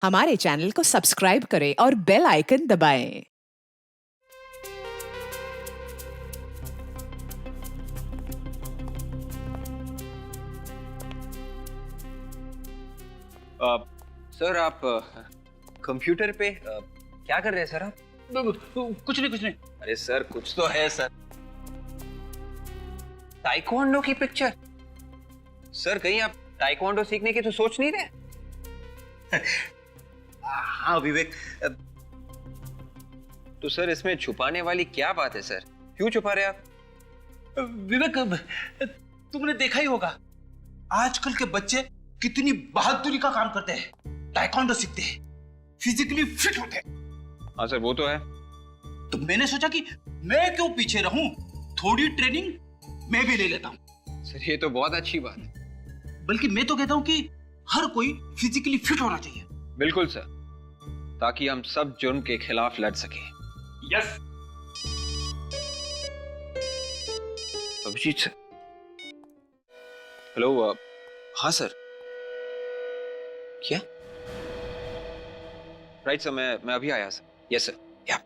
हमारे चैनल को सब्सक्राइब करें और बेल आइकन दबाएं। सर आप कंप्यूटर पे क्या कर रहे हैं सर आप? कुछ नहीं। अरे सर कुछ तो है सर। ताइक्वांडो की पिक्चर? सर कहीं आप ताइक्वांडो सीखने की तो सोच नहीं रहे? हाँ विवेक, तो सर इसमें छुपाने वाली क्या बात है सर? क्यों छुपा रहे आप? विवेक तुमने देखा ही होगा आजकल के बच्चे कितनी बहादुरी का काम करते हैं, ताइक्वांडो सीखते हैं, फिजिकली फिट होते हैं। हाँ सर वो तो है। तो मैंने सोचा कि मैं क्यों पीछे रहूं, थोड़ी ट्रेनिंग मैं भी ले लेता हूं। सर ये तो बहुत अच्छी बात है। बल्कि मैं तो कहता हूं कि हर कोई फिजिकली फिट होना चाहिए। बिल्कुल सर, ताकि हम सब जुर्म के खिलाफ लड़ सके। यस। अभिजीत सर। हेलो। हाँ सर। क्या? राइट सर, मैं अभी आया सर। Yes sir. या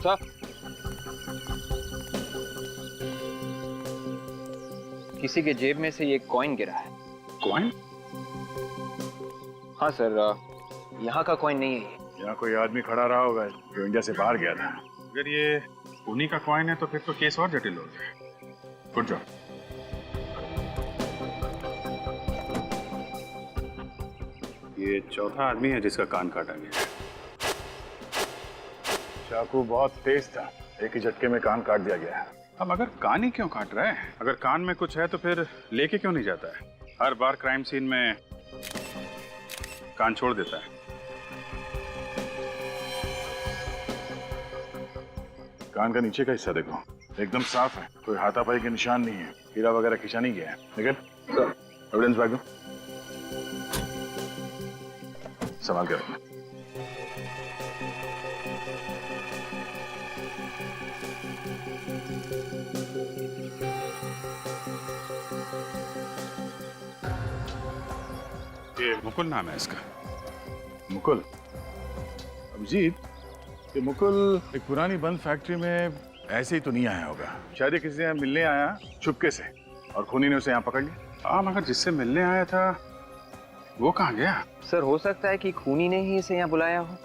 सर। किसी के जेब में से ये कॉइन गिरा है। कॉइन? हाँ सर, यहाँ का कॉइन नहीं है ये। यहाँ कोई आदमी खड़ा रहा होगा जो इंडिया से बाहर गया था। अगर ये उन्हीं का कॉइन है तो फिर तो केस और जटिल हो जाए। Good job. ये चौथा आदमी है जिसका कान काटा गया। चाकू बहुत तेज था, एक ही झटके में कान काट दिया गया। अब अगर कान ही क्यों काट रहा है? अगर कान में कुछ है तो फिर लेके क्यों नहीं जाता है? हर बार क्राइम सीन में कान छोड़ देता है। कान का नीचे का हिस्सा देखो, एकदम साफ है, कोई हाथापाई के निशान नहीं है, हीरा वगैरह खींचा नहीं गया है। लेकिन एविडेंस बैग दो, संभाल के रखना। ये मुकुल नाम है इसका। मुकुल? अभिजीत, ये मुकुल एक पुरानी बंद फैक्ट्री में ऐसे ही तो नहीं आया होगा। शायद ये किसी से यहाँ मिलने आया छुपके से और खूनी ने उसे यहाँ पकड़ लिया। हाँ, मगर जिससे मिलने आया था वो कहाँ गया? सर हो सकता है कि खूनी ने ही इसे यहाँ बुलाया हो।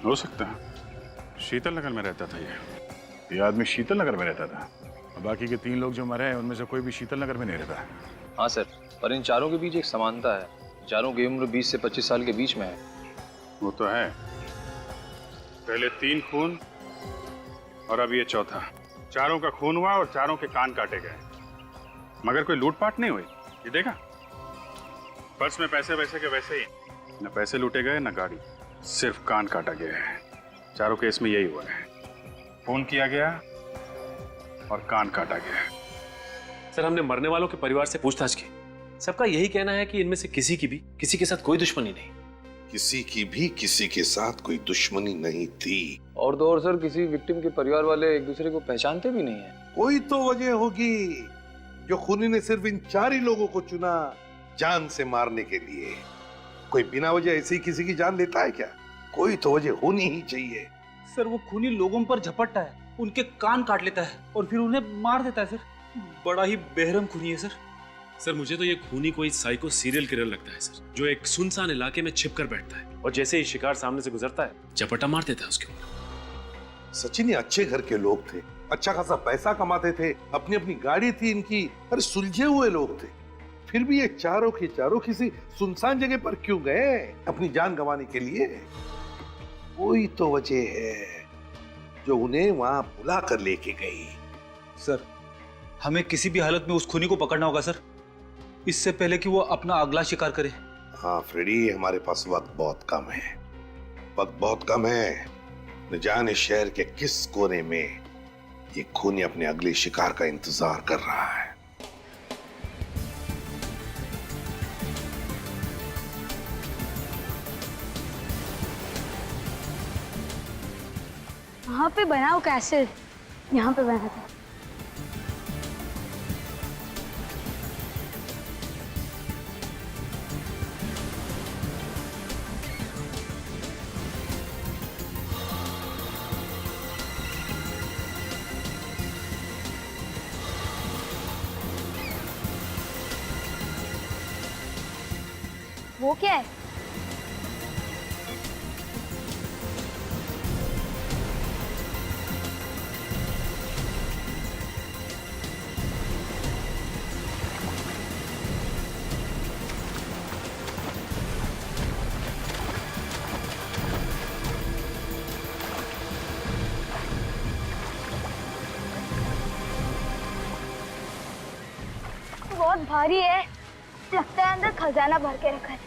हो सकता है। शीतल नगर में रहता था ये आदमी शीतल नगर में रहता था। बाकी के 3 लोग जो मरे हैं उनमें से कोई भी शीतल नगर में नहीं रहता। हाँ सर, पर इन चारों के बीच एक समानता है। चारों की उम्र 20 से 25 साल के बीच में है। वो तो है, पहले 3 खून और अब ये चौथा। चारों का खून हुआ और चारों के कान काटे गए, मगर कोई लूटपाट नहीं हुई। ये देखा, पर्स में पैसे वैसे के वैसे ही, न पैसे लूटे गए न गाड़ी, सिर्फ कान काटा गया है। चारों केस में यही हुआ है, खून किया गया और कान काटा गया। सर हमने मरने वालों के परिवार से पूछताछ की, सबका यही कहना है कि इनमें से किसी की भी किसी के साथ कोई दुश्मनी नहीं। किसी की भी किसी के साथ कोई दुश्मनी नहीं थी। और तो और सर, किसी विक्टिम के परिवार वाले एक दूसरे को पहचानते भी नहीं है। कोई तो वजह होगी जो खूनी ने सिर्फ इन 4 ही लोगों को चुना जान से मारने के लिए। कोई बिना वजह ऐसे ही किसी की जान लेता है क्या? कोई तो वजह होनी ही चाहिए। सर वो खूनी लोगों पर झपटता है, उनके कान काट लेता है और फिर उन्हें मार देता है। सर बड़ा ही बेरहम खूनी है सर। सर मुझे तो ये खूनी कोई साइको सीरियल किलर लगता है सर, जो एक सुनसान इलाके में छिप कर बैठता है और जैसे ही शिकार सामने से गुजरता है चपटा मार देता है उसके ऊपर। सचिन ये अच्छे घर के लोग थे, अच्छा खासा पैसा कमाते थे, अपनी अपनी गाड़ी थी इनकी। अरे सुलझे हुए लोग थे, फिर भी ये चारों के चारों किसी सुनसान जगह पर क्यों गए अपनी जान गंवाने के लिए? कोई तो वजह है जो उन्हें वहां बुला कर लेके गई। सर हमें किसी भी हालत में उस खूनी को पकड़ना होगा सर, इससे पहले कि वो अपना अगला शिकार करे। हाँ फ्रेडी, हमारे पास वक्त बहुत कम है। वक्त बहुत कम है। न जाने शहर के किस कोने में ये खूनी अपने अगले शिकार का इंतजार कर रहा है। वहाँ पे बना वो कैसल, यहाँ पे बना था। वो क्या है? बहुत भारी है, लगता है अंदर खजाना भर के रखा है।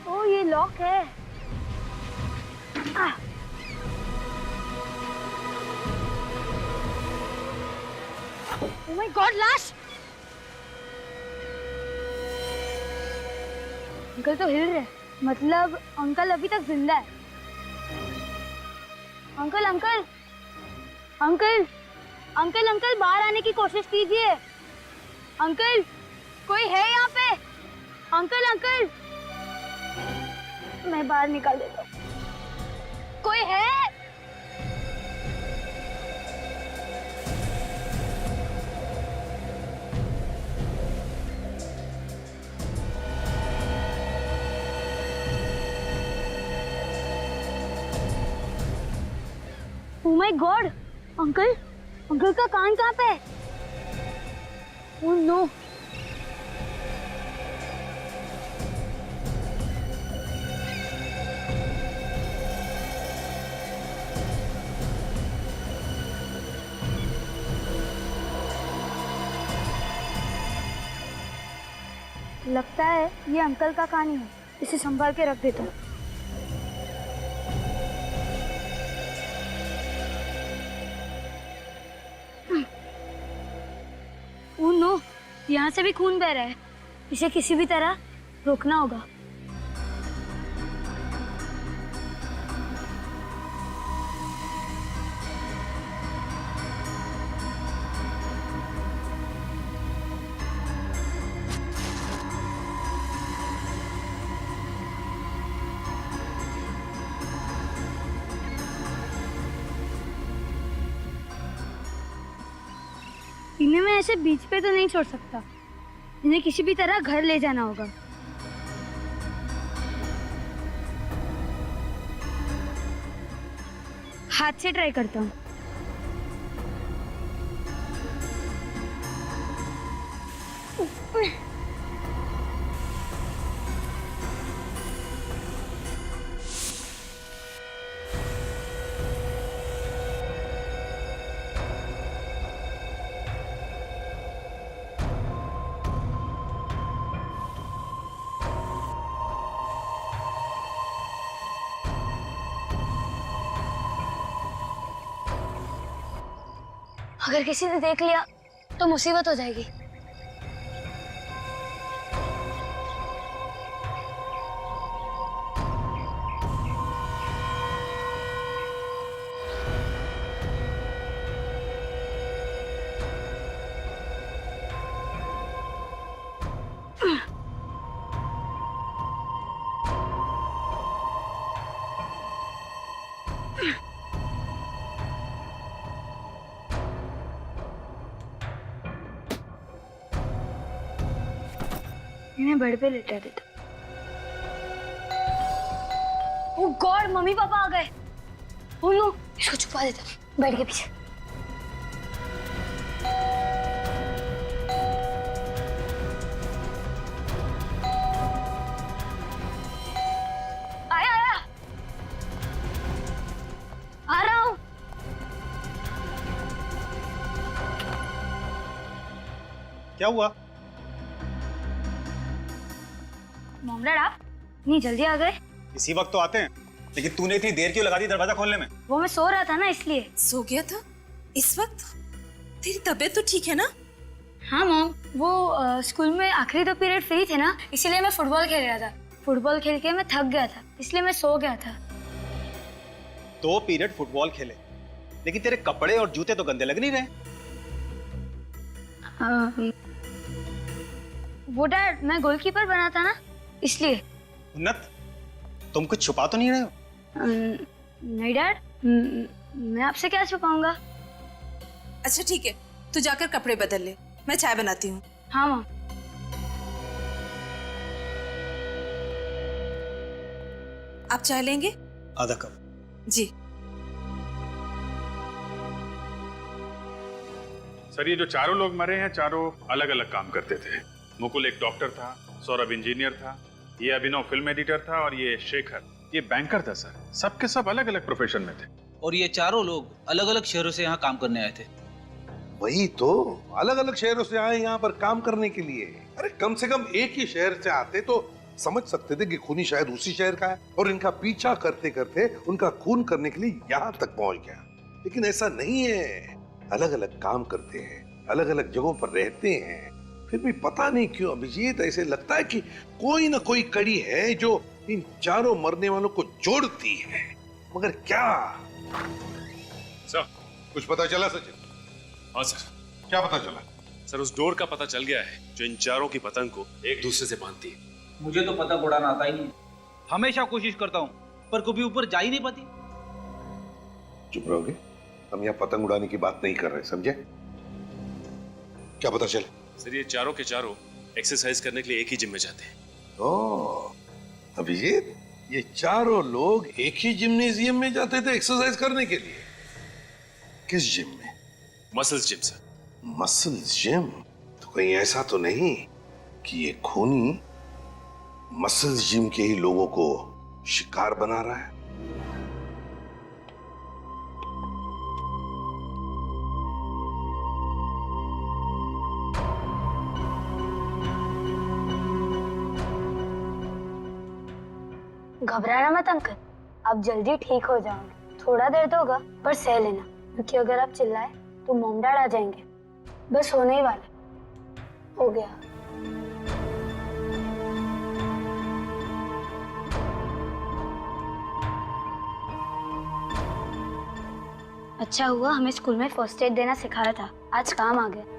ओ ये लॉक है। Oh my God, लाश! अंकल तो हिल रहे, मतलब अंकल अभी तक जिंदा है। Uncle uncle uncle uncle uncle बाहर आने की कोशिश कीजिए। अंकल कोई है यहाँ पे? अंकल अंकल मैं बाहर निकाल देता हूँ। कोई है? Oh my God, uncle, uncle का कान कहाँ पे है? Oh no! लगता है ये अंकल का कान ही है। इसे संभाल के रख देता हूँ। ओह नो, यहाँ से भी खून बह रहा है। इसे किसी भी तरह रोकना होगा। इन्हें मैं ऐसे बीच पे तो नहीं छोड़ सकता। इन्हें किसी भी तरह घर ले जाना होगा। हाथ से ट्राई करता हूँ। अगर किसी ने देख लिया तो मुसीबत हो जाएगी। इन्हें बेड पे लेटा देता। ओह गॉड, मम्मी पापा आ गए। ओह नो, इसको छुपा देता बेड के पीछे। क्या हुआ? मॉम डैड आप इतनी जल्दी आ गए? इसी वक्त तो आते हैं, लेकिन तूने इतनी देर क्यों लगा दी दरवाजा खोलने में? वो मैं सो रहा था ना इसलिए। सो गया था इस वक्त? तेरी तबीयत तो ठीक है ना? हाँ मॉम, वो स्कूल में आखिरी 2 पीरियड फ्री थे ना, इसीलिए मैं फुटबॉल खेल रहा था। फुटबॉल खेल के मैं थक गया था, इसलिए मैं सो गया था। 2 पीरियड फुटबॉल खेले, लेकिन तेरे कपड़े और जूते तो गंदे लग नहीं रहे। वो डैड, मैं गोलकीपर बना था ना, इसलिए। उन्नत, तुम कुछ छुपा तो नहीं रहे हो? नहीं डैड, मैं आपसे क्या छुपाऊंगा। अच्छा ठीक है, तू जाकर कपड़े बदल ले, मैं चाय बनाती हूँ। हाँ मॉम। आप चाय लेंगे? आधा कप। जी। सर ये जो चारों लोग मरे हैं, चारों अलग अलग काम करते थे। मुकुल एक डॉक्टर था, सौरभ इंजीनियर था, ये अभिनव फिल्म एडिटर था और ये शेखर ये बैंकर था। सर सबके सब अलग अलग प्रोफेशन में थे। और ये चारों लोग अलग अलग शहरों से यहाँ काम करने आए थे। वही तो, अलग अलग शहरों से आए यहाँ पर काम करने के लिए। अरे कम से कम एक ही शहर से आते तो समझ सकते थे कि खूनी शायद उसी शहर का है, और इनका पीछा करते करते उनका खून करने के लिए यहाँ तक पहुंच गया। लेकिन ऐसा नहीं है, अलग अलग काम करते हैं, अलग अलग जगहों पर रहते हैं, फिर भी पता नहीं क्यों अभिजीत ऐसे लगता है कि कोई ना कोई कड़ी है जो इन चारों मरने वालों को जोड़ती है। मगर क्या? सर कुछ पता चला सचिन? हाँ सर। क्या पता चला? सर उस डोर का पता चल गया है जो इन चारों की पतंग को एक दूसरे से बांधती है। मुझे तो पतंग उड़ाना आता ही नहीं। हमेशा कोशिश करता हूँ पर कभी ऊपर जा ही नहीं पाती। चुप रहोगे? हम यहाँ पतंग उड़ाने की बात नहीं कर रहे, समझे? क्या पता चला? सर ये चारों के चारों एक्सरसाइज करने के लिए एक ही जिम में जाते हैं। ओह, अभिजीत, ये चारों लोग एक ही जिम्नेजियम में जाते थे एक्सरसाइज करने के लिए? किस जिम में? Muscles gym sir. Muscles gym? तो कहीं ऐसा तो नहीं कि ये खूनी मसल्स जिम के ही लोगों को शिकार बना रहा है? घबराना मत अंकल, आप जल्दी ठीक हो जाओगे। थोड़ा दर्द होगा पर सह लेना, क्योंकि अगर आप चिल्लाए तो मॉम डैड आ जाएंगे। बस होने ही वाला हो गया। अच्छा हुआ हमें स्कूल में फर्स्ट एड देना सिखाया था, आज काम आ गया।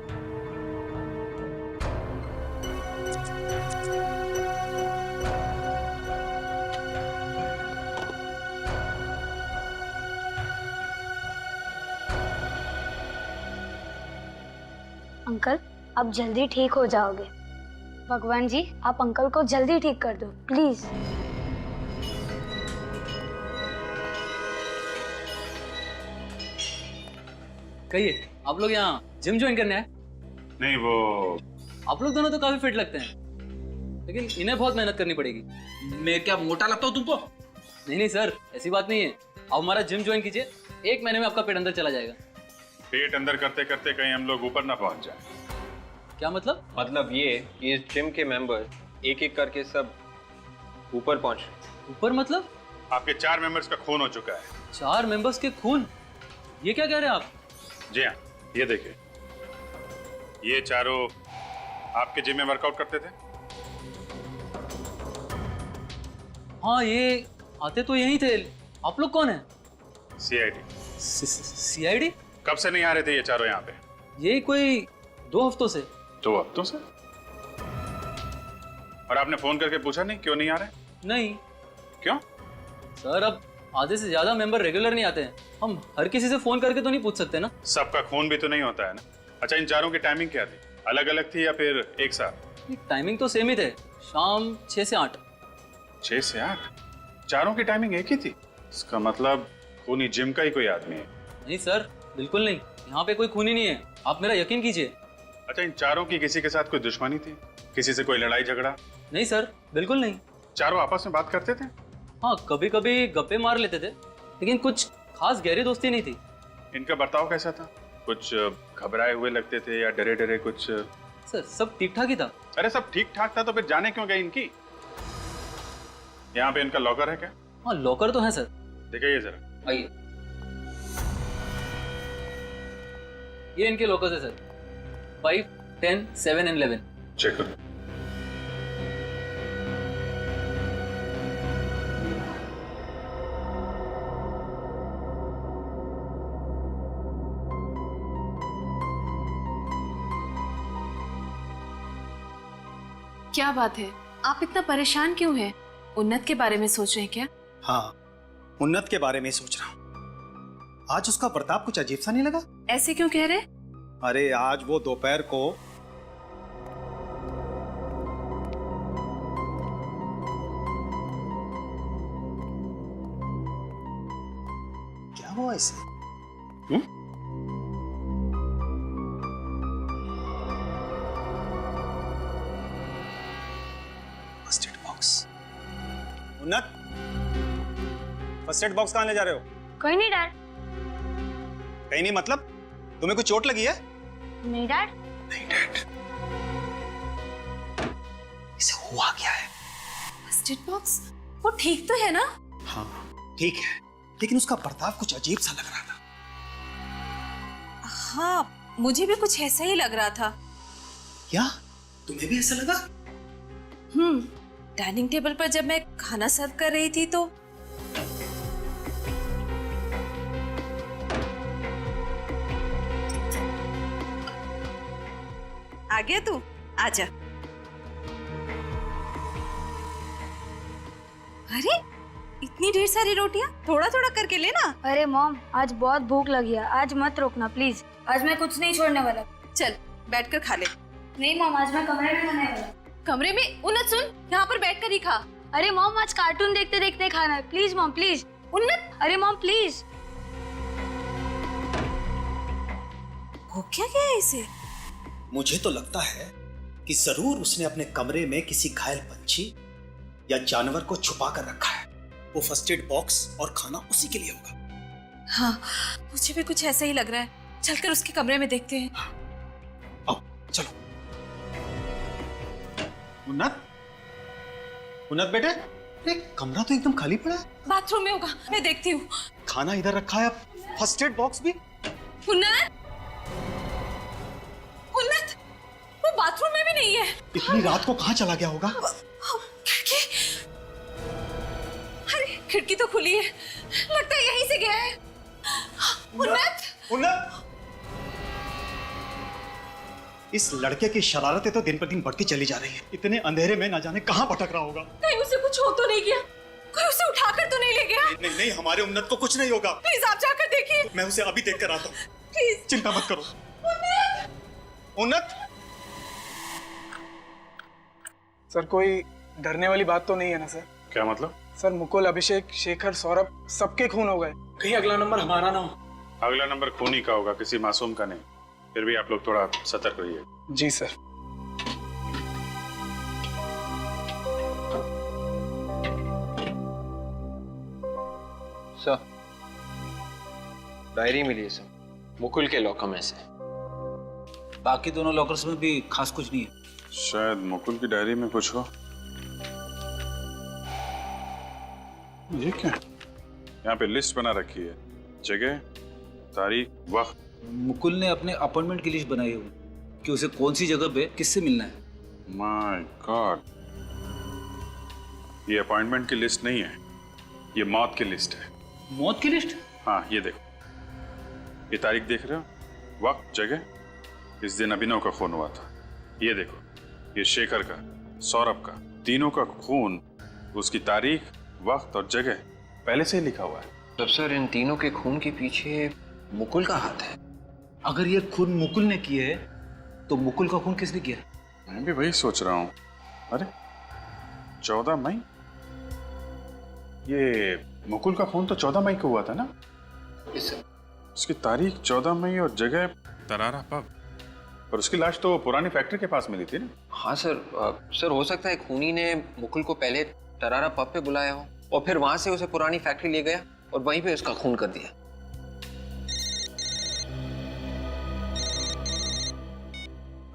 अंकल आप जल्दी ठीक हो जाओगे। भगवान जी आप अंकल को जल्दी ठीक कर दो प्लीज। कहिए, आप लोग यहाँ जिम ज्वाइन करने आए? नहीं, वो आप लोग दोनों तो काफी फिट लगते हैं, लेकिन इन्हें बहुत मेहनत करनी पड़ेगी। मैं क्या मोटा लगता हूँ तुमको? नहीं नहीं सर, ऐसी बात नहीं है। आप हमारा जिम ज्वाइन कीजिए, 1 महीने में आपका पेट अंदर चला जाएगा। पेट अंदर करते करते कहीं हम लोग ऊपर ना पहुंच जाए। क्या मतलब? मतलब ये कि इस जिम के मेंबर एक एक करके सब ऊपर पहुंच रहे। ऊपर मतलब? आपके 4 मेंबर्स का खून हो चुका है। 4 मेंबर्स के खून? ये क्या कह रहे हैं आप? जी हाँ, ये देखिए, ये चारों आपके जिम में वर्कआउट करते थे। हाँ ये आते तो यही थे। आप लोग कौन है? सीआईडी। सीआईडी? कब से नहीं आ रहे थे ये चारों यहाँ पे? ये कोई 2 हफ्तों से। 2 हफ्तों से? और आपने फोन करके पूछा नहीं क्यों नहीं आ रहे? नहीं। क्यों? सर अब आधे से ज्यादा मेंबर रेगुलर नहीं आते हैं, हम हर किसी से फोन करके तो नहीं पूछ सकते ना। सबका खून भी तो नहीं होता है ना। अच्छा, इन चारों की टाइमिंग क्या थी? अलग अलग थी या फिर एक साथ? टाइमिंग तो सेम ही थे, शाम 6 से 8। 6 से 8? चारों की टाइमिंग एक ही थी? इसका मतलब खूनी जिम का ही कोई आदमी है। नहीं सर, बिल्कुल नहीं, यहाँ पे कोई खूनी नहीं है, आप मेरा यकीन कीजिए। अच्छा, इन चारों की किसी के साथ कोई दुश्मनी थी? किसी से कोई लड़ाई झगड़ा? नहीं सर, बिल्कुल नहीं। चारों आपस में बात करते थे? हाँ, कभी कभी गप्पे मार लेते थे, लेकिन कुछ खास गहरी दोस्ती नहीं थी। इनका बर्ताव कैसा था? कुछ घबराए हुए लगते थे या डरे डरे कुछ? सर सब ठीक ठाक ही था। अरे सब ठीक ठाक था तो फिर जाने क्यों गई इनकी? यहाँ पे इनका लॉकर है क्या? हाँ लॉकर तो है सर। दिखाइए जरा। आइए, ये इनके लॉकर है सर, 5, 10, 7 एंड 11। चेक करो। क्या बात है, आप इतना परेशान क्यों हैं? उन्नत के बारे में सोच रहे हैं क्या? हाँ, उन्नत के बारे में सोच रहा हूँ। आज उसका बर्ताव कुछ अजीब सा नहीं लगा? ऐसे क्यों कह रहे? अरे आज वो दोपहर को क्या हुआ इसे? First aid box. उन्नत, फर्स्ट एड बॉक्स कहाँ ले जा रहे हो? कोई नहीं डैड। कहीं नहीं मतलब? तुम्हें कुछ चोट लगी है? नहीं डैड। नहीं डैड। इसे हुआ क्या है? First aid box? वो ठीक तो है ना? हाँ ठीक है, लेकिन उसका बर्ताव कुछ अजीब सा लग रहा था। हाँ मुझे भी कुछ ऐसा ही लग रहा था। क्या तुम्हें भी ऐसा लगा? डाइनिंग टेबल पर जब मैं खाना सर्व कर रही थी तो आ गया तू, आजा। अरे इतनी ढेर सारी रोटियां, थोड़ा थोड़ा करके लेना। अरे मॉम, आज बहुत भूख लगी है, आज मत रोकना प्लीज। आज मैं कुछ नहीं छोड़ने वाला। चल बैठकर खा ले। नहीं मॉम, आज मैं कमरे में खाने वाला। कमरे में? उन्नत सुन, यहाँ पर बैठकर ही खा। अरे मॉम, आज कार्टून देखते देखते खाना है, प्लीज मॉम प्लीज। उन्नत, अरे मॉम प्लीज। हो क्या गया है इसे? मुझे तो लगता है कि जरूर उसने अपने कमरे में किसी घायल पंछी या जानवर को छुपा कर रखा है। वो फर्स्ट एड बॉक्स और खाना उसी के लिए होगा। हाँ मुझे भी कुछ ऐसा ही लग रहा है। चलकर उसके कमरे में देखते हैं। आओ चलो। उन्नत, उन्नत बेटे, अरे कमरा तो एकदम खाली पड़ा है। बाथरूम में होगा, मैं देखती हूँ। खाना इधर रखा है, फर्स्ट एड बॉक्स भी। उन्नत, उन्नत, वो बाथरूम में भी नहीं है। इतनी रात को कहाँ चला गया होगा? खिड़की, अरे खिड़की तो खुली है, लगता है यहीं से गया है। उन्नत, उन्नत, इस लड़के की शरारतें तो दिन पर दिन बढ़ती चली जा रही है। इतने अंधेरे में ना जाने कहाँ भटक रहा होगा। कहीं उसे कुछ हो तो नहीं गया? कोई उसे उठाकर तो नहीं ले गया? नहीं नहीं, हमारे उन्नत को कुछ नहीं होगा। प्लीज आप जाकर देखिए। मैं उसे अभी देख कर आता हूँ। प्लीज चिंता मत करो। उन्नत, सर कोई डरने वाली बात तो नहीं है ना सर? क्या मतलब? सर मुकुल, अभिषेक, शेखर, सौरभ सबके खून हो गए। कहीं अगला नंबर हमारा ना हो। अगला नंबर खूनी का होगा, किसी मासूम का नहीं। फिर भी आप लोग थोड़ा सतर्क रहिए। जी सर। सर डायरी मिली है सर, मुकुल के लॉकर में से। बाकी दोनों लॉकर्स में भी खास कुछ नहीं है। शायद मुकुल की डायरी में कुछ हो। ये क्या? यहाँ पे लिस्ट बना रखी है, जगह, तारीख, वक्त। मुकुल ने अपने अपॉइंटमेंट की लिस्ट बनाई हुई कि उसे कौन सी जगह पे किससे मिलना है। माय गॉड, ये अपॉइंटमेंट की लिस्ट नहीं है, ये मौत की लिस्ट है। मौत की लिस्ट? हाँ ये देखो, ये तारीख देख रहे हो, वक्त, जगह। इस दिन अभिनव का खून हुआ था। ये देखो, ये शेखर का, सौरभ का, तीनों का खून, उसकी तारीख, वक्त और जगह पहले से ही लिखा हुआ है। तब सर इन तीनों के खून के पीछे मुकुल का हाथ है। अगर ये खून मुकुल ने किया है तो मुकुल का खून किसने किया? मैं भी वही सोच रहा हूँ। अरे 14 मई, ये मुकुल का खून तो 14 मई को हुआ था ना? उसकी तारीख 14 मई और जगह तरारा पब, और उसकी लाश तो पुरानी फैक्ट्री के पास मिली थी ना? हाँ सर, सर हो सकता है खूनी ने मुकुल को पहले तरारा पब पे बुलाया हो और फिर वहां से उसे पुरानी फैक्ट्री ले गया और वहीं पे उसका खून कर दिया।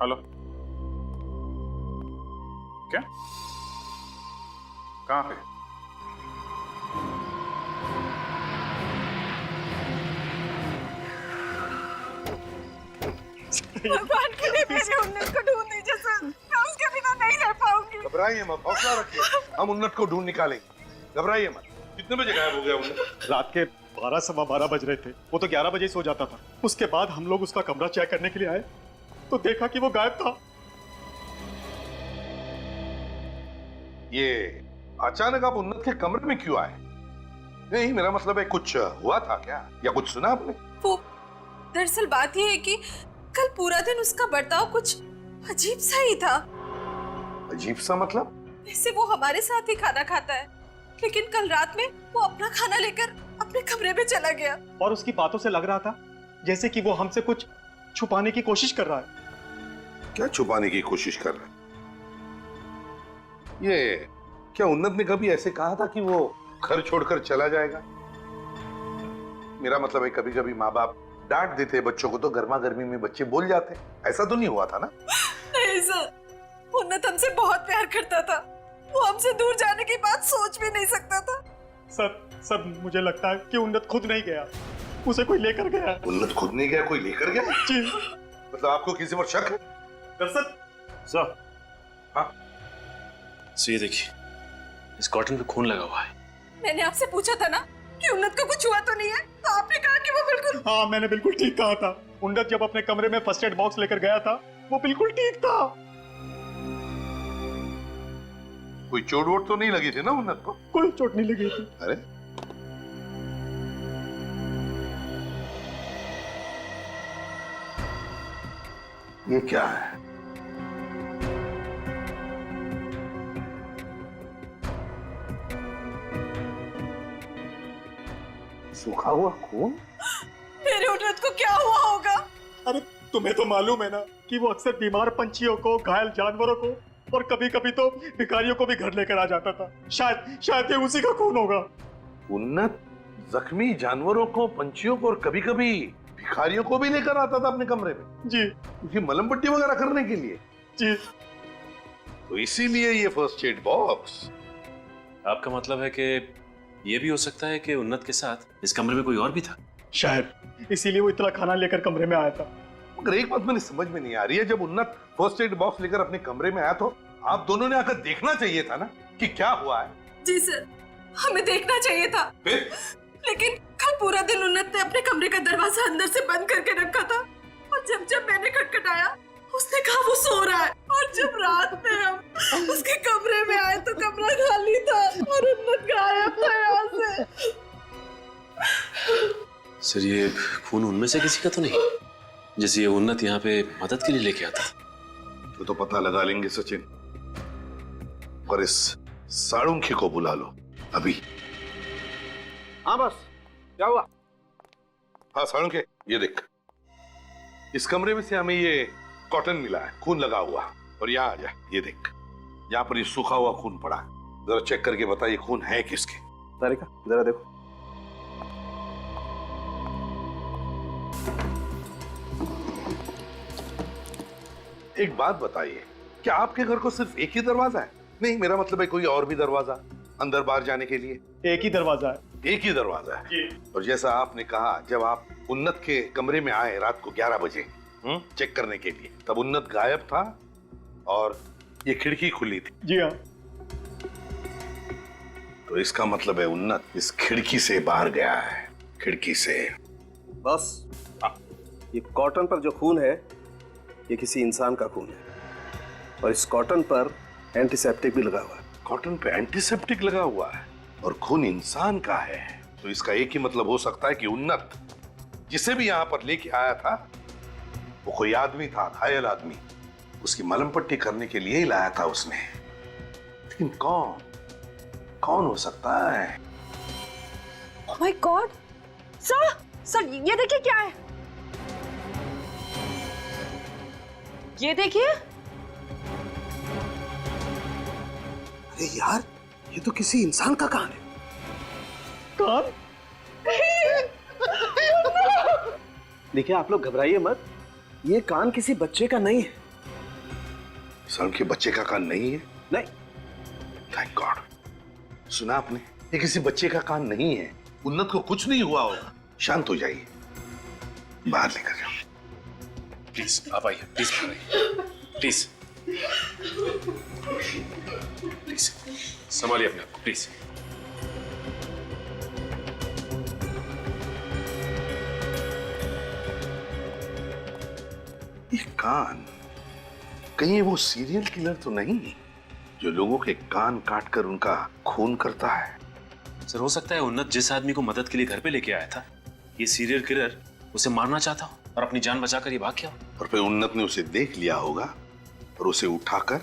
हेलो, क्या? कहाँ पे? भगवान के लिए मेरी उन्नत को ढूंढ दीजिए सर, मैं उसके बिना नहीं रह पाऊंगी। घबराइए मत, हौसला रखिए, हम उन्नत को ढूंढ निकालेंगे। घबराइए मत। कितने बजे गायब हो गया उन्नत? रात के 12 बज रहे थे। वो तो 11 बजे सो जाता था। उसके बाद हम लोग उसका कमरा चेक करने के लिए आए तो देखा कि वो गायब था। ये अचानक आप उन्नत के कमरे में क्यों आए? नहीं, मेरा मतलब है कुछ हुआ था क्या, या कुछ सुना आपने? वो दरअसल बात ये है कि कल पूरा दिन उसका बर्ताव कुछ अजीब सा ही था। अजीब सा मतलब? वैसे वो हमारे साथ ही खाना खाता है, लेकिन कल रात में वो अपना खाना लेकर अपने कमरे में चला गया। और उसकी बातों से लग रहा था जैसे कि वो हमसे कुछ छुपाने की कोशिश कर रहा है। क्या छुपाने की कोशिश कर रहा है? ये क्या उन्नत ने कभी ऐसे कहा था कि वो घर छोड़कर चला जाएगा? मेरा मतलब है कभी कभी माँ बाप डांट देते बच्चों को तो गर्मा गर्मी में बच्चे बोल जाते। ऐसा तो नहीं हुआ था ना? नहीं सर, उन्नत हमसे बहुत प्यार करता था। वो हमसे दूर जाने की बात सोच भी नहीं सकता था। सर मुझे लगता है कि उन्नत खुद नहीं गया, उसे कोई लेकर गया। उन्नत खुद नहीं गया, कोई लेकर गया? जी। मतलब आपको किसी पर शक है? सर, हाँ सो ये देखिए, इस कॉटन पे खून लगा हुआ है। मैंने आपसे पूछा था ना कि उन्नत को कुछ हुआ तो नहीं है, तो आपने कहा कि वो बिल्कुल। हाँ, मैंने बिल्कुल ठीक कहा था। उन्नत जब अपने कमरे में फर्स्ट एड बॉक्स लेकर गया था वो बिल्कुल ठीक था। कोई चोट वोट तो नहीं लगी थी ना उन्नत को? कोई चोट नहीं लगी थी। अरे ये क्या है? सूखा हुआ खून? मेरे उन्नत को क्या हुआ होगा? अरे तुम्हें तो मालूम है ना कि वो अक्सर बीमार पंछियों को, घायल जानवरों को और कभी कभी तो भिखारियों को भी घर लेकर आ जाता था। शायद ये उसी का खून होगा। उन्नत जख्मी जानवरों को, पंछियों को और कभी कभी भिखारियों को भी लेकर आता था अपने कमरे में? जी। क्योंकि मलम पट्टी वगैरह करने के लिए? जी। तो इसीलिए ये फर्स्ट एड बॉक्स। आपका मतलब है कि ये भी हो सकता है कि उन्नत के साथ इस कमरे में कोई और भी था? शायद इसीलिए वो इतना खाना लेकर कमरे में आया था। मगर एक बात मेरी समझ में नहीं आ रही है, जब उन्नत फर्स्ट एड बॉक्स लेकर अपने कमरे में आया तो आप दोनों ने आकर देखना चाहिए था ना कि क्या हुआ है। जी सर, हमें देखना चाहिए था। फिर? लेकिन कल पूरा दिन उन्नत ने अपने कमरे का दरवाजा अंदर से बंद करके रखा था, और जब मैंने खटखटाया उसने कहा वो सो रहा है, और जब रात में हम उसके कमरे में आए तो कमरा खाली था और उन्नत गायब था यहाँ से। सर, ये खून उनमें से किसी का तो नहीं, जैसे ये उन्नत यहाँ पे मदद के लिए लेके आता? तो पता लगा लेंगे सचिन, और इस साड़ुंखे को बुला लो अभी। हाँ बस, क्या हुआ? हाँ साड़ुंखे, ये देख, इस कमरे में से हमें ये कॉटन मिला है, खून लगा हुआ। और यहाँ आ जा, ये देख, यहाँ पर ये सूखा हुआ खून पड़ा है। जरा चेक करके बता ये खून है किसके? तारिका जरा देखो। एक बात बताइए, क्या आपके घर को सिर्फ एक ही दरवाजा है? नहीं, मेरा मतलब है कोई और भी दरवाजा अंदर बाहर जाने के लिए? एक ही दरवाजा है। एक ही दरवाजा है? जी। और जैसा आपने कहा, जब आप उन्नत के कमरे में आए रात को 11 बजे चेक करने के लिए, तब उन्नत गायब था और ये खिड़की खुली थी। जी हाँ। तो इसका मतलब है उन्नत इस खिड़की से बाहर गया है, खिड़की से। बस, ये कॉटन पर जो खून है ये किसी इंसान का खून है, और इस कॉटन पर एंटीसेप्टिक भी लगा हुआ है। कॉटन पे एंटीसेप्टिक लगा हुआ है और खून इंसान का है, तो इसका एक ही मतलब हो सकता है कि उन्नत जिसे भी यहाँ पर लेके आया था वो कोई आदमी था, घायल आदमी। उसकी मलम पट्टी करने के लिए ही लाया था उसने। लेकिन कौन हो सकता है? Oh my God! सर ये देखिए क्या है। ये देखिए। अरे यार, ये तो किसी इंसान का कान है। कान? देखिए, आप लोग घबराइए मत, ये कान किसी बच्चे का नहीं है। सर के बच्चे का कान नहीं है? नहीं। Thank God. सुना आपने, ये किसी बच्चे का कान नहीं है। उन्नत को कुछ नहीं हुआ होगा। शांत हो जाइए, बाहर लेकर जाओ। प्लीज आप आइए, प्लीज बाहर आइए, प्लीज प्लीज संभालिए अपने आप को, प्लीज। ये कान, कहीं वो सीरियल किलर तो नहीं जो लोगों के कान काटकर उनका खून करता है? सर हो सकता है उन्नत जिस आदमी को मदद के लिए घर पे लेके आया था, ये सीरियल किलर उसे मारना चाहता हो और अपनी जान बचाकर ये भाग गया हो। और फिर उन्नत ने उसे देख लिया होगा और उसे उठाकर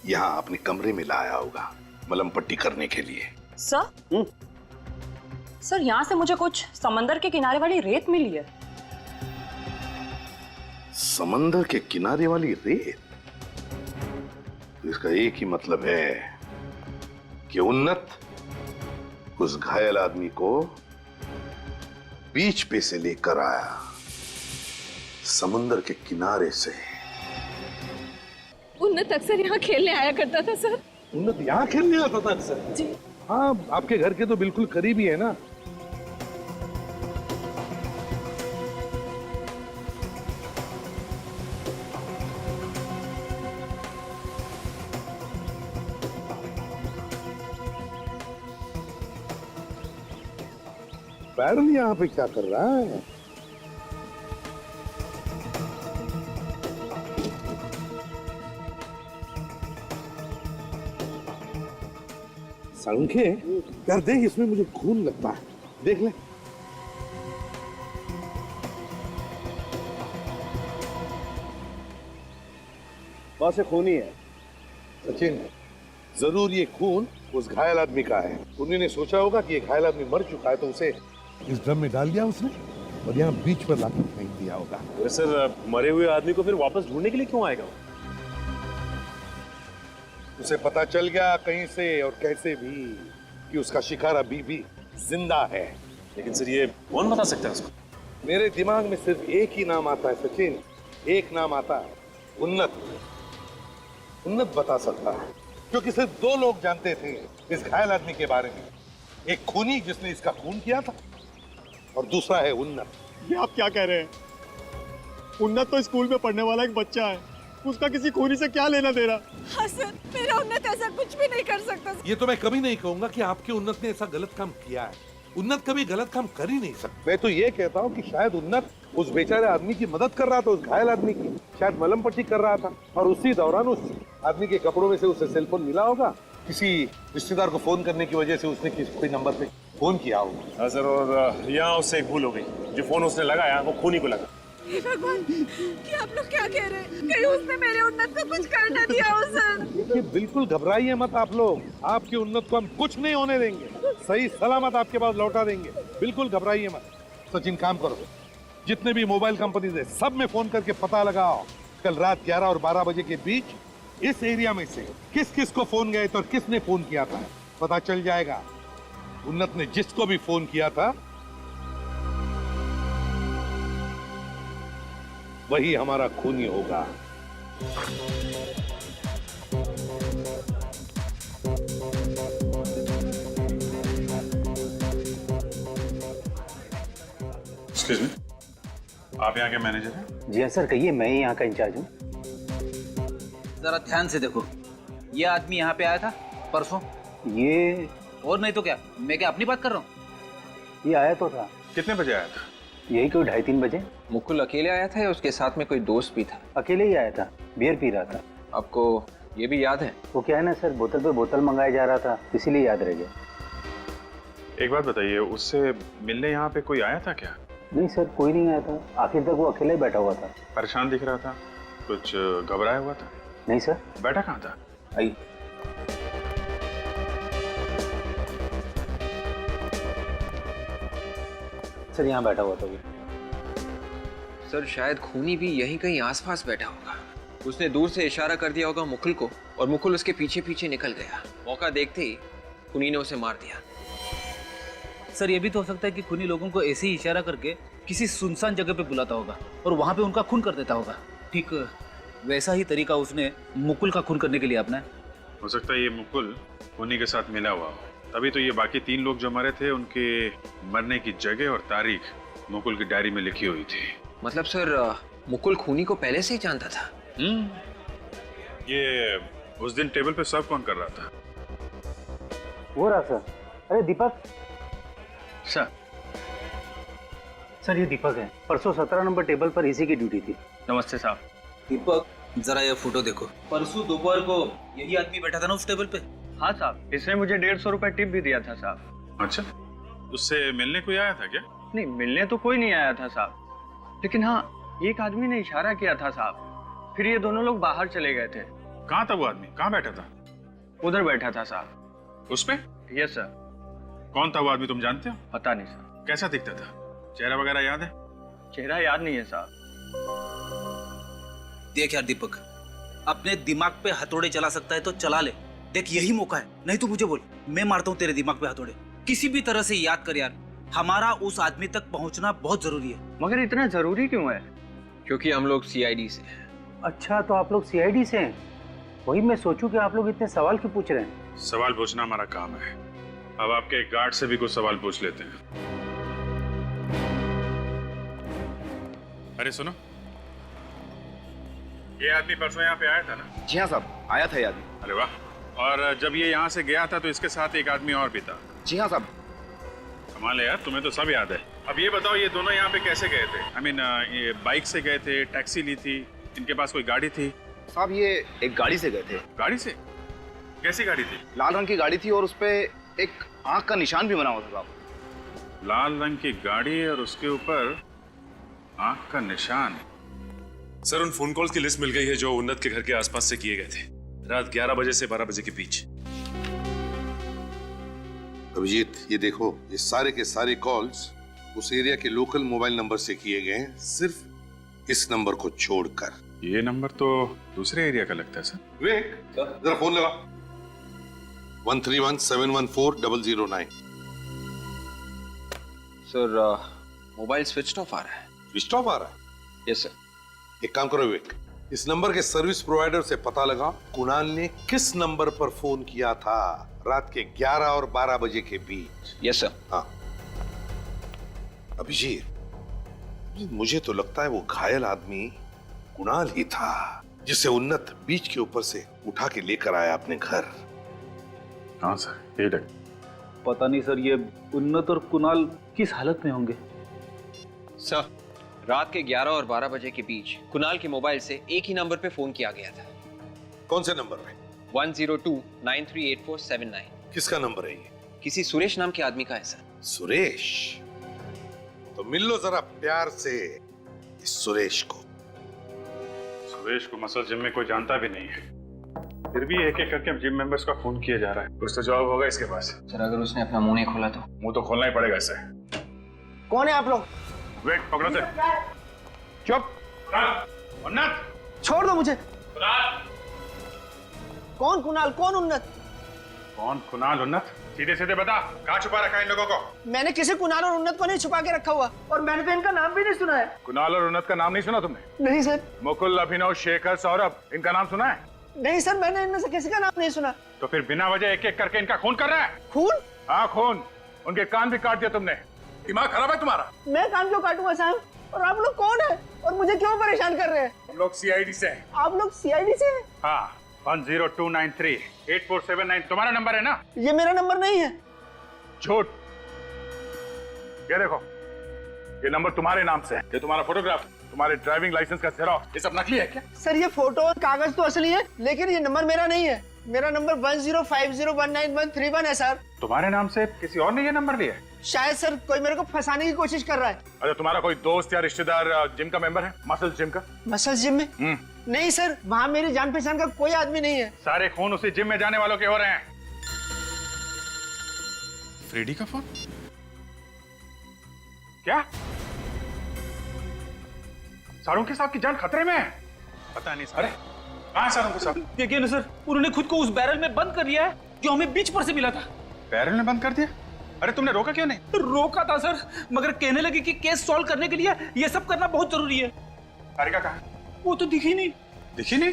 यहाँ अपने कमरे में लाया होगा मलम पट्टी करने के लिए। सर सर, यहाँ से मुझे कुछ समंदर के किनारे वाली रेत मिली है। समंदर के किनारे वाली रेत? तो इसका एक ही मतलब है कि उन्नत उस घायल आदमी को बीच पे से लेकर आया, समुद्र के किनारे से। उन्नत अक्सर यहाँ खेलने आया करता था सर। उन्नत यहाँ खेलने आता था अक्सर? जी हाँ, आपके घर के तो बिल्कुल करीब ही है ना। बैरन यहाँ पे क्या कर रहा है? संख्य यार, देख इसमें मुझे खून लगता है, देख ले। वहां से खून ही है। सचिन, जरूर ये खून उस घायल आदमी का है। उन्होंने सोचा होगा कि ये घायल आदमी मर चुका है, तो उसे इस ड्रम में डाल दिया उसने और यहाँ बीच पर लाकर फेंक दिया होगा। सर मरे हुए आदमी को फिर वापस ढूंढने के लिए क्यों आएगा? उसे पता चल गया कहीं से और कैसे भी कि उसका शिकार अभी भी जिंदा है। लेकिन सर ये कौन बता सकता है उसको? मेरे दिमाग में सिर्फ एक ही नाम आता है सचिन, एक नाम आता है, उन्नत। उन्नत बता सकता है, क्योंकि सिर्फ दो लोग जानते थे इस घायल आदमी के बारे में। एक खूनी जिसने इसका खून किया था और दूसरा है उन्नत। ये आप क्या कह रहे हैं? उन्नत तो स्कूल में पढ़ने वाला एक बच्चा है, उसका किसी खूनी से क्या लेना देना? हाँ सर, मेरा उन्नत ऐसा कुछ भी नहीं कर सकता। ये तो मैं कभी नहीं कहूंगा कि आपके उन्नत ने ऐसा गलत काम किया है। उन्नत कभी गलत काम कर ही नहीं सकता। मैं तो ये कहता हूँ कि शायद उन्नत उस बेचारे आदमी की मदद कर रहा था, उस घायल आदमी की। शायद मलम पट्टी कर रहा था और उसी दौरान उस आदमी के कपड़ों में से उसे सेलफोन मिला होगा। किसी रिश्तेदार को फोन करने की वजह से उसने कोई नंबर पे फोन किया होगा। हाँ सर, और यहाँ उससे एक भूल हो गई, जो फोन उसने लगाया वो खूनी को लगा। हे भगवान, कि आप लोग क्या कह रहे हैं? कहीं उसने मेरे उन्नत को कुछ कर न दिया हो सर। देखिए, बिल्कुल घबराइए मत आप लोग। आपके उन्नत को हम कुछ नहीं होने देंगे, सही सलामत आपके पास लौटा देंगे। बिल्कुल घबराइए मत। सचिन, काम करो, जितने भी मोबाइल कंपनीज है सब में फोन करके पता लगाओ कल रात 11 और 12 बजे के बीच इस एरिया में से किस किस को फोन गए थे और किसने फोन किया था। पता चल जाएगा। उन्नत ने जिसको भी फोन किया था वही हमारा खूनी होगा। एक्सक्यूज मी, आप यहाँ के मैनेजर हैं? जी हाँ सर, कहिए, मैं ही यहाँ का इंचार्ज हूँ। जरा ध्यान से देखो, ये आदमी यहाँ पे आया था परसों। ये और नहीं तो क्या, मैं क्या अपनी बात कर रहा हूँ? ये आया तो था। कितने बजे आया था? यही कोई 2:30-3 बजे। मुकुल अकेले आया था या उसके साथ में कोई दोस्त भी था? अकेले ही आया था, बियर पी रहा था। आपको ये भी याद है? वो क्या है ना सर, बोतल पे बोतल मंगाया जा रहा था, इसीलिए याद रह गया। एक बात बताइए, उससे मिलने यहाँ पे कोई आया था क्या? नहीं सर, कोई नहीं आया था। आखिर तक वो अकेला ही बैठा हुआ था। परेशान दिख रहा था, कुछ घबराया हुआ था? नहीं सर। बैठा कहाँ था? आई सर, यहाँ बैठा हुआ था वो। सर शायद खूनी भी यहीं कहीं आसपास बैठा होगा। उसने दूर से इशारा कर दिया होगा मुकुल को और मुकुल उसके पीछे पीछे निकल गया। मौका देखते ही खूनी ने उसे मार दिया। सर ये भी तो हो सकता है कि खूनी लोगों को ऐसे ही इशारा करके किसी सुनसान जगह पे बुलाता होगा और वहां पे उनका खून कर देता होगा। ठीक वैसा ही तरीका उसने मुकुल का खून करने के लिए अपनाया। हो सकता है ये मुकुल खूनी के साथ मिला हुआ हो, तभी तो ये बाकी 3 लोग जो मरे थे उनके मरने की जगह और तारीख मुकुल की डायरी में लिखी हुई थी। मतलब सर मुकुल खूनी को पहले से ही जानता था? ये उस दिन टेबल पे सर्व कौन कर रहा था? वो रहा सर। अरे दीपक सर ये दीपक है। परसों 17 नंबर टेबल पर इसी की ड्यूटी थी। नमस्ते साहब। दीपक जरा ये फोटो देखो। परसों दोपहर को यही आदमी बैठा था ना उस टेबल पे? हाँ साहब, इसने मुझे 150 रुपए टिप भी दिया था साहब। अच्छा, उससे मिलने कोई आया था क्या? नहीं, मिलने तो कोई नहीं आया था साहब, लेकिन हाँ एक आदमी ने इशारा किया था साहब, फिर ये दोनों लोग बाहर चले गए थे। कहाँ था वो आदमी? कहाँ बैठा था? उधर बैठा था साहब। उस पे? Yes sir. कौन था वो आदमी, तुम जानते हो? पता नहीं सर। कैसा दिखता था? चेहरा वगैरह याद है? चेहरा याद नहीं है साहब। देख यार दीपक, अपने दिमाग पे हथौड़े चला सकता है तो चला ले। देख यही मौका है, नहीं तो मुझे बोल, मैं मारता हूँ तेरे दिमाग पे हथौड़े। किसी भी तरह से याद कर यार, हमारा उस आदमी तक पहुंचना बहुत जरूरी है। मगर इतना जरूरी क्यों है? क्योंकि हम लोग सीआईडी से हैं। अच्छा, तो आप लोग सीआईडी से हैं? वही मैं सोचूं कि आप लोग इतने सवाल क्यों पूछ रहे हैं। सवाल पूछना हमारा काम है। अब आपके गार्ड से भी कुछ सवाल पूछ लेते हैं। अरे सुनो, ये आदमी परसों यहाँ पे आया था ना? जी हाँ साहब, आया था ये आदमी। अरे वाह। और जब ये यहाँ से गया था तो इसके साथ एक आदमी और भी था? जी हाँ साहब। कमाल है यार, तुम्हें तो सब याद है। अब ये बताओ, ये दोनों यहाँ पे कैसे गए थे? I mean, ये बाइक से गए थे, टैक्सी ली थी, इनके पास कोई गाड़ी थी? साहब ये एक गाड़ी से गए थे। गाड़ी से? कैसी गाड़ी थी? लाल रंग की गाड़ी थी और उसपे एक आंख का निशान भी बना हुआ था साहब। लाल रंग की गाड़ी और उसके ऊपर आंख का निशान। सर, उन फोन कॉल्स की लिस्ट मिल गई है जो उन्नत के घर के आसपास से किए गए थे, रात 11 बजे से 12 बजे के बीच। अभिजीत, ये देखो, ये सारे के सारे कॉल्स उस एरिया के लोकल मोबाइल नंबर से किए गए हैं, सिर्फ इस नंबर को छोड़कर। ये नंबर तो दूसरे एरिया का लगता है सर। विवेक, जरा फोन लगा। 131-714-009। सर मोबाइल स्विच ऑफ आ रहा है। स्विच ऑफ आ रहा है? Yes sir. एक काम करो विवेक, इस नंबर के सर्विस प्रोवाइडर से पता लगा कुणाल ने किस नंबर पर फोन किया था रात के 11 और 12 बजे के बीच। Yes sir. हाँ अभिजीत, मुझे तो लगता है वो घायल आदमी कुणाल ही था, जिसे उन्नत बीच के ऊपर से उठा के लेकर आया अपने घर। हाँ सर, ये पता नहीं सर, ये उन्नत और कुणाल किस हालत में होंगे। सर, रात के 11 और 12 बजे के बीच कुणाल के मोबाइल से एक ही नंबर पे फोन किया गया था। कौन से नंबर पे? 102-938479। किसका नंबर है ये? किसी सुरेश नाम के आदमी का है सर। सुरेश? तो मिल लो जरा प्यार से इस सुरेश को। सुरेश को मसल जिम में कोई जानता भी नहीं है, फिर भी एक एक करके जिम मेंबर्स का फोन किया जा रहा है। कुछ तो जवाब होगा इसके पास। सर, अगर उसने अपना मुंह नहीं खोला तो? मुंह तो खोलना ही पड़ेगा इसे। कौन है आप लोग? वेट, पकड़ो से। चुप। उन्नत, छोड़ दो मुझे। कौन कुणाल, कौन उन्नत? कौन कुणाल, उन्नत? सीधे सीधे बता, कहाँ छुपा रखा है इन लोगों को? मैंने किसी कुणाल और उन्नत को नहीं छुपा के रखा हुआ, और मैंने तो इनका नाम भी नहीं सुना है। कुणाल और उन्नत का नाम नहीं सुना तुमने? नहीं सर। मुकुल, अभिनव, शेखर, सौरभ, इनका नाम सुना है? नहीं सर, मैंने इनमें से किसी का नाम नहीं सुना। तो फिर बिना वजह एक एक करके इनका खून कर रहा है? खून? हाँ खून। उनके कान भी काट दिया तुमने। दिमाग खराब है तुम्हारा? मैं कान क्यों काटूंगा साहब? और आप लोग कौन है और मुझे क्यों परेशान कर रहे हैं? हम लोग सीआईडी से हैं। आप लोग सीआईडी से हैं? हाँ, 10293-8479 तुम्हारा नंबर है ना? ये मेरा नंबर नहीं है। झूठ। ये देखो, ये नंबर तुम्हारे नाम से है, ये तुम्हारा फोटोग्राफ, तुम्हारे ड्राइविंग लाइसेंस का जेरॉक्स, ये सब नकली है क्या? सर, ये फोटो और कागज तो असली है, लेकिन ये नंबर मेरा नहीं है। मेरा नंबर 10501931 है सर। तुम्हारे नाम से किसी और ने ये नंबर लिया है? शायद सर कोई मेरे को फंसाने की कोशिश कर रहा है। अच्छा, तुम्हारा कोई दोस्त या रिश्तेदार जिम का मेंबर है? मसल जिम का? मसल जिम में? नहीं सर, वहाँ मेरी जान पहचान का कोई आदमी नहीं है। सारे खून उसी जिम में जाने वालों के हो रहे हैं। फ्रेडी का फोन? क्या? सारुंके साहब की जान खतरे में है? पता नहीं सर। अरे कहाँ सारुंके साहब? देखिए ना सर, उन्होंने खुद को उस बैरल में बंद कर लिया है जो हमें बीच पर से मिला था। बैरल में बंद कर दिया? अरे तुमने रोका क्यों नहीं? रोका था सर, मगर कहने लगे कि केस सॉल्व करने के लिए ये सब करना बहुत जरूरी है। सारिका कहाँ? वो तो दिखी नहीं। दिखी नहीं?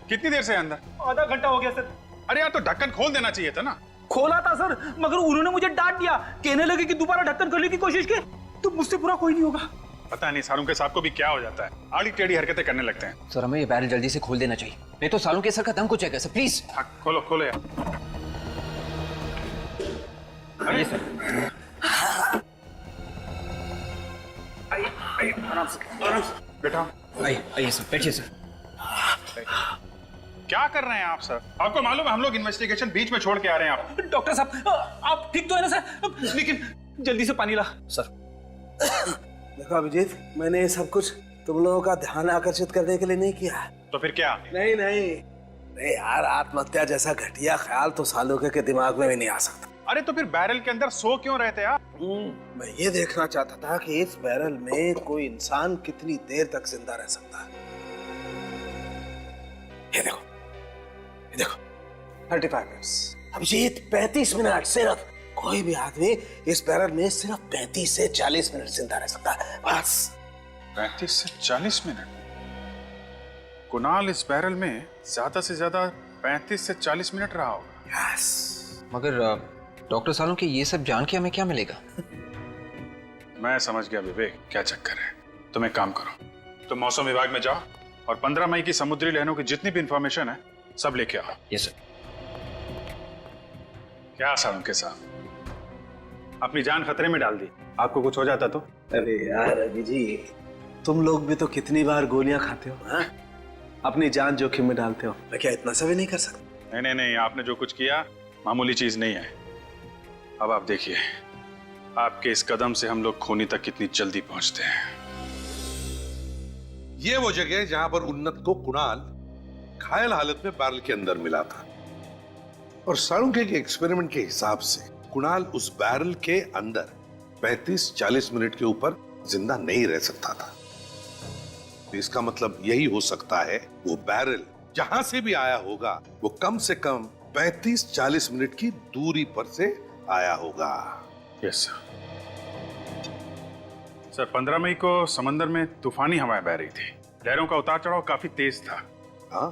कितनी देर से अंदर? आधा घंटा हो गया सर। अरे यार तो ढक्कन खोल देना चाहिए था ना। खोला था सर, मगर उन्होंने मुझे डांट दिया, कहने लगे कि दोबारा ढक्कन खोलने की कोशिश की तो मुझसे पूरा कोई नहीं होगा। पता नहीं सारुण के साहब को भी क्या हो जाता है, आड़ी टेढ़ी हरकतें करने लगते हैं। सर हमें ये बैरल जल्दी से खोल देना चाहिए, नहीं तो सालों के सर का दम कुछ है सर, प्लीज। हाँ, खोलो खोलो यार। आइए सर। आराम से बेटा। आइए सर, बैठिए सर। क्या कर रहे हैं आप सर? आपको मालूम है हम लोग इन्वेस्टिगेशन बीच में छोड़ के आ रहे हैं। आप डॉक्टर साहब आप ठीक तो है ना सर? लेकिन जल्दी से पानी ला सर। देखो अभिजीत, मैंने ये सब कुछ तुम लोगों का ध्यान आकर्षित करने के लिए नहीं किया। तो फिर क्या? नहीं नहीं यार, आत्महत्या जैसा घटिया ख्याल तो सालोके के दिमाग में भी नहीं आ सकता। अरे तो फिर बैरल के अंदर सो क्यों रहते आप? मैं ये देखना चाहता था कि इस बैरल में कोई इंसान कितनी देर तक जिंदा रह सकता है। ये देखो 35 मिनट्स। अभिजीत 35 मिनट सिर्फ। कोई भी आदमी इस बैरल में सिर्फ 35 से 40 मिनट जिंदा रह सकता है बस। 35 से 40 मिनट? कुणाल इस बैरल में ज्यादा से ज्यादा 35 से 40 मिनट रहा होगा। यस। मगर डॉक्टर सालों के ये सब जान के हमें क्या मिलेगा? मैं समझ गया विवेक क्या चक्कर है। तुम एक काम करो, तुम मौसम विभाग में जाओ और 15 मई की समुद्री लहरों की जितनी भी इंफॉर्मेशन है सब लेके आओ। Yes sir. क्या सालों के साथ अपनी जान खतरे में डाल दी, आपको कुछ हो जाता तो? अरे यार अभिजीत, तुम लोग भी तो कितनी बार गोलियां खाते हो, हाँ? अपनी जान जोखिम में डालते हो। मैं क्या इतना सा भी नहीं कर सकता? नहीं, आपने जो कुछ किया मामूली चीज नहीं है। अब आप देखिए आपके इस कदम से हम लोग खूनी तक कितनी जल्दी पहुंचते हैं। ये वो जगह है जहां पर उन्नत को कुणाल घायल हालत में बैरल के अंदर मिला था और साळुंखे के एक्सपेरिमेंट के हिसाब से कुणाल उस बैरल के अंदर 35-40 मिनट के ऊपर जिंदा नहीं रह सकता था। तो इसका मतलब यही हो सकता है वो बैरल जहां से भी आया होगा वो कम से कम 35-40 मिनट की दूरी पर से आया होगा। Yes sir. 15 मई को समंदर में तूफानी हवाएं बह रही थी, लहरों का उतार चढ़ाव काफी तेज था। हाँ,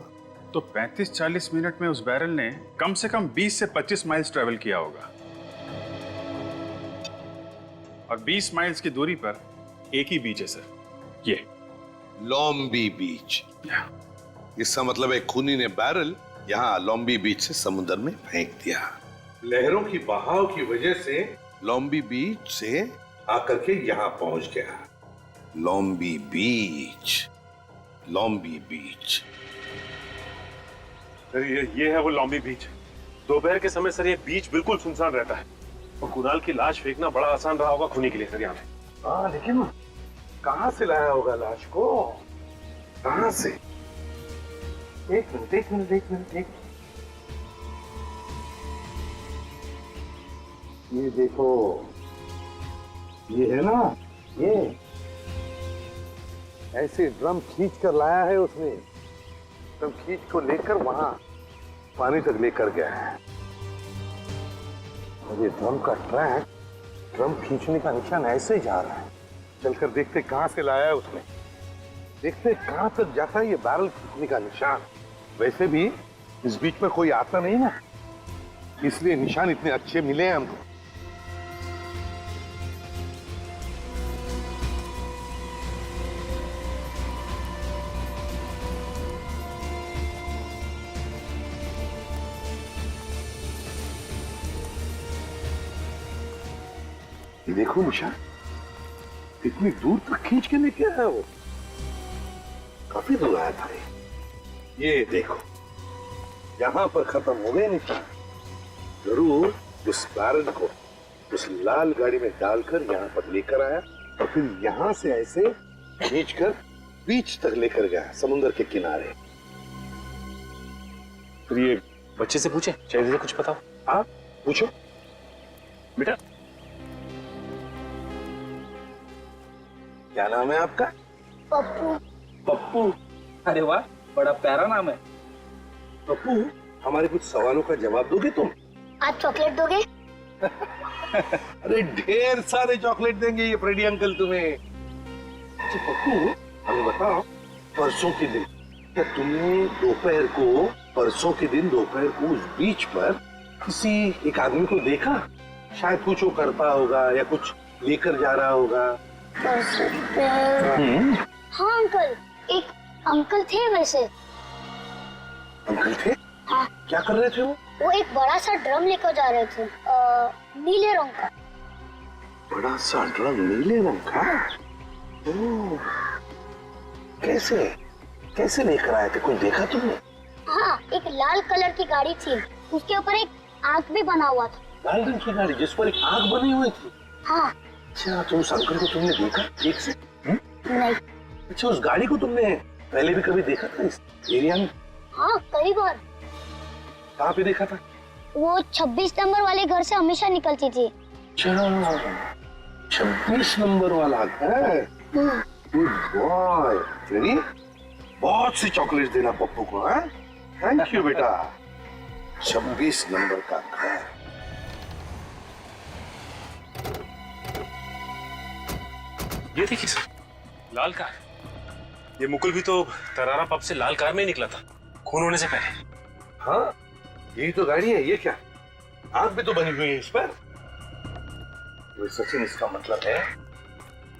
तो 35-40 मिनट में उस बैरल ने कम से कम 20 से 25 माइल्स ट्रेवल किया होगा और 20 माइल्स की दूरी पर एक ही बीच है सर, ये लॉम्बी बीच। इसका मतलब है खूनी ने बैरल यहाँ लॉम्बी बीच से समुद्र में फेंक दिया। लहरों की बहाव की वजह से लॉम्बी बीच से आकर के यहाँ पहुंच गया। लॉम्बी बीच, लॉम्बी बीच। सर ये है वो लॉम्बी बीच। दोपहर के समय सर ये बीच बिल्कुल सुनसान रहता है और कुणाल की लाश फेंकना बड़ा आसान रहा होगा खूनी के लिए सर यहाँ पे। हाँ, लेकिन कहाँ से लाया होगा लाश को? कहाँ से? एक मिनट। ये देखो, ये है ना, ये ऐसे ड्रम खींच कर लाया है उसने। ड्रम खींच को लेकर वहां पानी तक लेकर गया है और ये ड्रम का ट्रैक, ड्रम खींचने का निशान ऐसे ही जा रहा है। चलकर देखते कहां से लाया है उसने, देखते कहां तक जाता है ये बैरल खींचने का निशान। वैसे भी इस बीच में कोई आता नहीं ना, इसलिए निशान इतने अच्छे मिले हैं हमको। ये देखो निशान, इतनी दूर तक खींच के लेके आया वो, काफी दूर आया था ये देखो, यहां पर खत्म हो गए निशान। जरूर उस बैरल को उस लाल गाड़ी में डालकर यहां पर लेकर आया और फिर यहां से ऐसे खींचकर बीच तक लेकर गया, समुद्र के किनारे। फिर ये बच्चे से पूछे, शायद कुछ पता हो। हाँ पूछो बेटा। क्या नाम है आपका? पप्पू। पप्पू? अरे वाह, बड़ा प्यारा नाम है। पप्पू, हमारे कुछ सवालों का जवाब दोगे तुम? आज चॉकलेट दोगे? अरे ढेर सारे चॉकलेट देंगे ये फ्रेडी अंकल तुम्हें। अच्छा पप्पू, हमें बताओ, परसों के दिन क्या तुमने दोपहर को, परसों के दिन दोपहर को उस बीच पर किसी एक आदमी को देखा? शायद कुछ वो करता होगा या कुछ लेकर जा रहा होगा। हाँ अंकल, एक अंकल थे वैसे। अंकल थे? हाँ। क्या कर रहे थे वो? वो एक बड़ा सा ड्रम लेकर जा रहे थे, नीले रंग का। बड़ा सा ड्रम नीले रंग का? ओह, कैसे कैसे लेकर आए थे? कोई देखा तुमने? हाँ, एक लाल कलर की गाड़ी थी, उसके ऊपर एक आँख भी बना हुआ था। लाल रंग की गाड़ी जिस पर एक आँख बनी हुई थी? हाँ। अच्छा, तो उस अंकल को तुमने देखा ठीक से? नहीं। अच्छा, उस गाड़ी को तुमने पहले भी कभी देखा था इस एरिया में? हाँ, कई बार। कहाँ पे देखा था? वो 26 नंबर वाले घर से हमेशा निकलती थी। अच्छा, 26 नंबर वाला घर। Good boy. रेडी? बहुत सी चॉकलेट देना पप्पू को। हाँ, थैंक यू बेटा। 26 नंबर का घर। ये देखिए सर, लाल कार। ये मुकुल भी तो तरारा पब से लाल कार में ही निकला था, खून होने से पहले। हाँ, यही तो गाड़ी है। ये क्या, आग भी तो बनी हुई है इस पर। वो सचिन, इसका मतलब है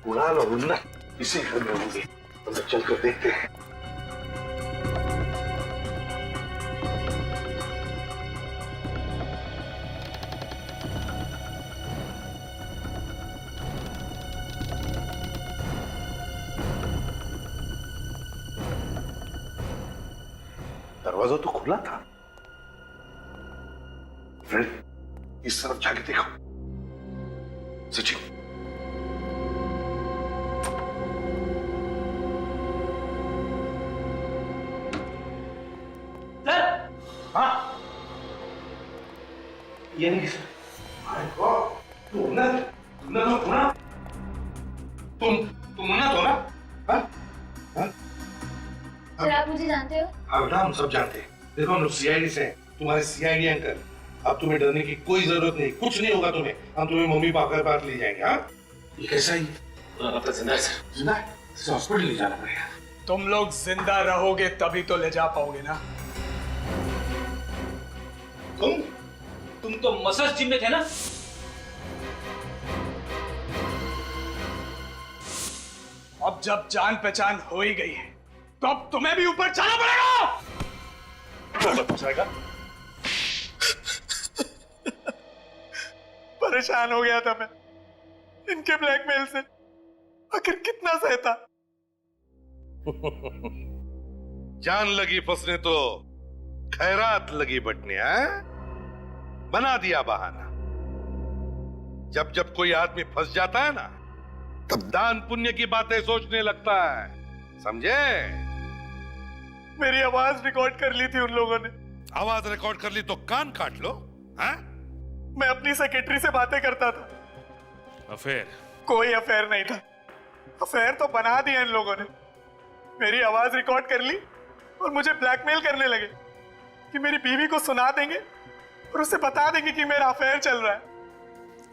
कुणाल और उन्नत इसी घर में होंगे। तो मैं चलकर देखते हैं। दरवाजा तो खुला था। फ्रेंड, इस तरफ जाके देखो। सचिन, सर। हाँ, ये नहीं सर। तुम उन्नत हो ना? तुम उन्नत हो ना? हाँ? हाँ? सर, आप मुझे जानते हो? हाँ बेटा, हम सब जानते हैं। देखो, हम लोग सीआईडी से हैं, तुम्हारे सीआईडी अंकल। अब तुम्हें डरने की कोई जरूरत नहीं, कुछ नहीं होगा तुम्हें। हम तुम्हें मम्मी पापा के पास ले जाएंगे। हाँ, ये कैसा ही अब तक जिंदा है सर। जिंदा है? इसे हॉस्पिटल ले जाना पड़ेगा। तुम लोग जिंदा रहोगे तभी तो ले जा पाओगे ना। तुम तो मसस जिम में थे ना? अब जब जान पहचान हो ही गई है तो अब तुम्हें भी ऊपर जाना पड़ेगा। परेशान हो गया था मैं इनके ब्लैकमेल से। आखिर कितना सहता। जान लगी फंसने तो खैरात लगी बटने। बना दिया बहाना। जब जब कोई आदमी फंस जाता है ना, तब दान पुण्य की बातें सोचने लगता है। समझे? मेरी आवाज रिकॉर्ड कर ली थी उन लोगों ने। आवाज रिकॉर्ड कर ली तो कान काट लो। हाँ? मैं अपनी सेक्रेटरी से बातें करता था। अफेयर? कोई अफेयर नहीं था। अफेयर तो बना दिया इन लोगों ने। मेरी आवाज रिकॉर्ड कर ली और मुझे ब्लैकमेल करने लगे कि मेरी बीवी को सुना देंगे और उसे बता देंगे कि मेरा अफेयर चल रहा है।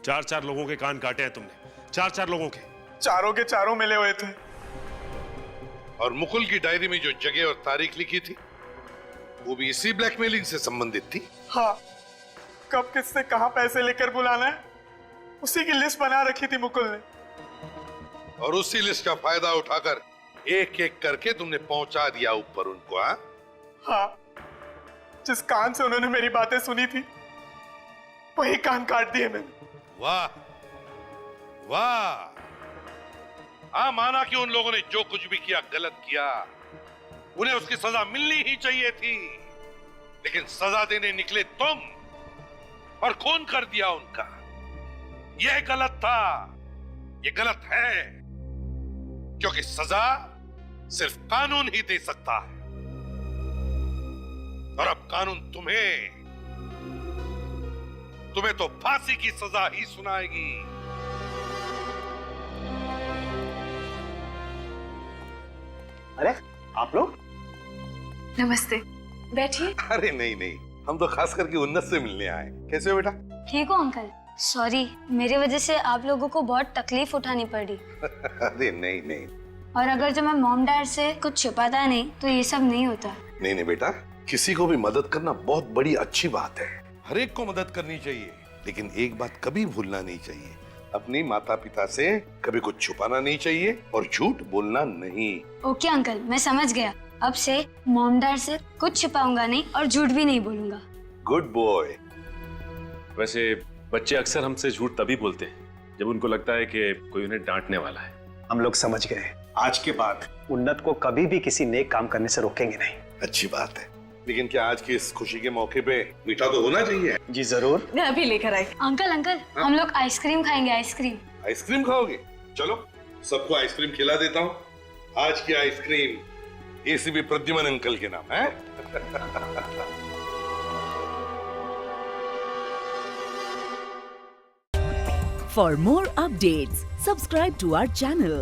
4 लोगों के कान काटे हैं तुमने। 4 लोगों के। चारों के चारों मिले हुए थे। और मुकुल की डायरी में जो जगह और तारीख लिखी थी, वो भी इसी ब्लैकमेलिंग से संबंधित थी। हाँ, कब किससे कहां पैसे लेकर बुलाना है, उसी की लिस्ट बना रखी थी मुकुल ने। और उसी लिस्ट का फायदा उठाकर एक एक करके तुमने पहुंचा दिया ऊपर उनको। हाँ, जिस कान से उन्होंने मेरी बातें सुनी थी वही कान काट दिए मैंने। वाह वाह। हाँ, माना कि उन लोगों ने जो कुछ भी किया गलत किया, उन्हें उसकी सजा मिलनी ही चाहिए थी। लेकिन सजा देने निकले तुम और खून कर दिया उनका। यह गलत था, यह गलत है, क्योंकि सजा सिर्फ कानून ही दे सकता है। और अब कानून तुम्हें तो फांसी की सजा ही सुनाएगी। अरे आप लोग? नमस्ते, बैठिए। अरे नहीं नहीं, हम तो खास करके उन्नत से मिलने आए। कैसे हो बेटा? ठीक हो अंकल? सॉरी, मेरी वजह से आप लोगों को बहुत तकलीफ उठानी पड़ी। अरे नहीं नहीं, और अगर जब मैं मॉम डैड से कुछ छुपाता नहीं तो ये सब नहीं होता। नहीं नहीं बेटा, किसी को भी मदद करना बहुत बड़ी अच्छी बात है। हर एक को मदद करनी चाहिए, लेकिन एक बात कभी भूलना नहीं चाहिए, अपनी माता पिता से कभी कुछ छुपाना नहीं चाहिए और झूठ बोलना नहीं। ओके अंकल, मैं समझ गया। अब से मॉम डैड से कुछ छुपाऊंगा नहीं और झूठ भी नहीं बोलूंगा। Good boy. वैसे बच्चे अक्सर हमसे झूठ तभी बोलते हैं जब उनको लगता है कि कोई उन्हें डांटने वाला है। हम लोग समझ गए, आज के बाद उन्नत को कभी भी किसी नेक काम करने से रोकेंगे नहीं। अच्छी बात है, लेकिन क्या आज की इस खुशी के मौके पे मीठा तो होना चाहिए? जी जरूर, मैं अभी लेकर आई। अंकल अंकल, हम लोग आइसक्रीम खाएंगे। आइसक्रीम आइसक्रीम खाओगे? चलो सबको आइसक्रीम खिला देता हूँ। आज की आइसक्रीम एसीपी प्रद्युमन अंकल के नाम है। For more updates, subscribe to our channel,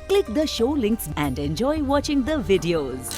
click the show links and enjoy watching the videos.